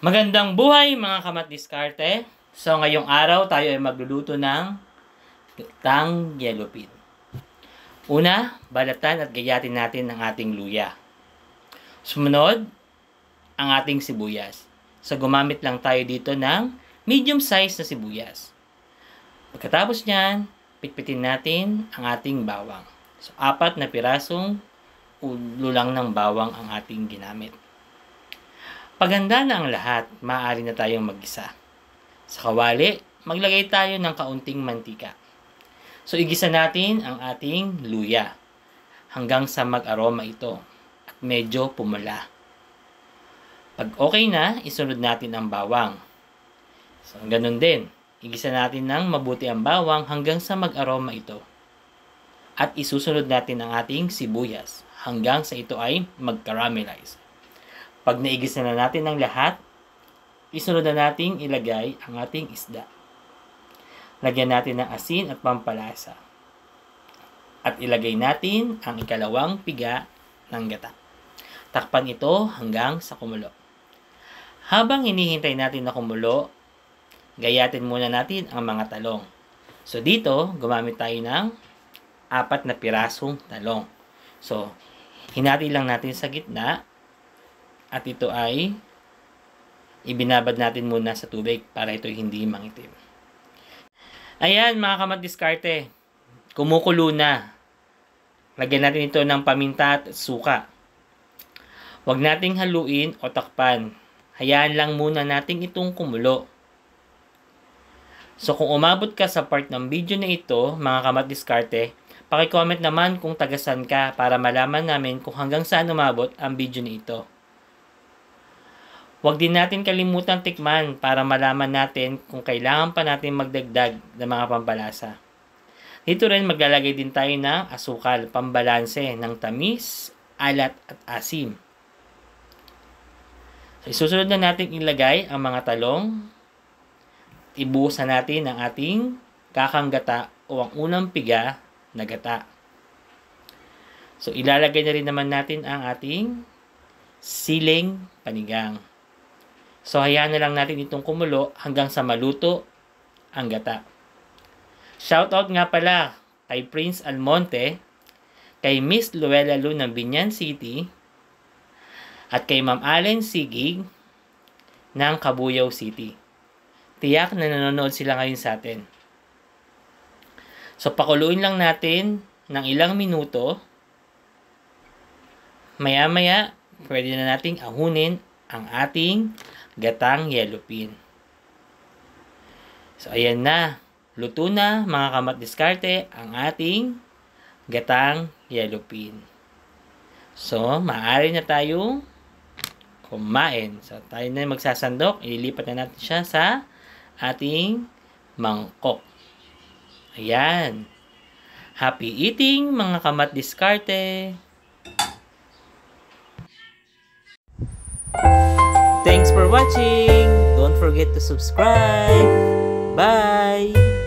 Magandang buhay mga kamat-diskarte. So ngayong araw tayo ay magluluto ng gatang yellow pin. Una, balatan at gayatin natin ang ating luya. Sumunod, ang ating sibuyas. So gumamit lang tayo dito ng medium size na sibuyas. Pagkatapos niyan, pitpitin natin ang ating bawang. So 4 na pirasong ulo lang ng bawang ang ating ginamit. Paghanda na ang lahat, maaari na tayong mag-gisa. Sa kawali, maglagay tayo ng kaunting mantika. So, igisa natin ang ating luya hanggang sa mag-aroma ito at medyo pumula. Pag okay na, isunod natin ang bawang. So, ganun din. Igisa natin ng mabuti ang bawang hanggang sa mag-aroma ito. At isusunod natin ang ating sibuyas hanggang sa ito ay mag-caramelize. Pag naigisa na natin ang lahat, isunod na nating ilagay ang ating isda. Lagyan natin ng asin at pampalasa. At ilagay natin ang ikalawang piga ng gata. Takpan ito hanggang sa kumulo. Habang hinihintay natin na kumulo, gayatin muna natin ang mga talong. So dito, gumamit tayo ng 4 na pirasong talong. So, hinati lang natin sa gitna. At ito ay ibinabad natin muna sa tubig para ito hindi mangitim. Ayan mga kamat-diskarte, kumukulo na. Lagyan natin ito ng paminta at suka. Huwag nating haluin o takpan. Hayaan lang muna natin itong kumulo. So kung umabot ka sa part ng video na ito, mga kamat-diskarte, paki-comment naman kung tagasan ka para malaman namin kung hanggang saan umabot ang video na ito. Huwag din natin kalimutan tikman para malaman natin kung kailangan pa natin magdagdag ng mga pampalasa. Dito rin maglalagay din tayo ng asukal, pambalanse ng tamis, alat at asim. So, isusunod na natin ilagay ang mga talong. Ibuhusan natin ang ating kakang gata o ang unang piga na gata. So ilalagay na rin naman natin ang ating siling panigang. So, hayaan na lang natin itong kumulo hanggang sa maluto ang gata. Shoutout nga pala kay Prince Almonte, kay Miss Luella Lu ng Binyan City, at kay Ma'am Allen Sigig ng Cabuyao City. Tiyak na nanonood sila ngayon sa atin. So, pakuluin lang natin ng ilang minuto. Maya-maya, pwede na nating ahunin ang ating gatang yellow pin. So, ayan na. Luto na, mga kamat-diskarte, ang ating gatang yellow pin. So, maaari na tayong kumain. So, tayo na magsasandok. Ililipat na natin siya sa ating mangkok. Ayan. Happy eating, mga kamat-diskarte! Thanks for watching! Don't forget to subscribe! Bye!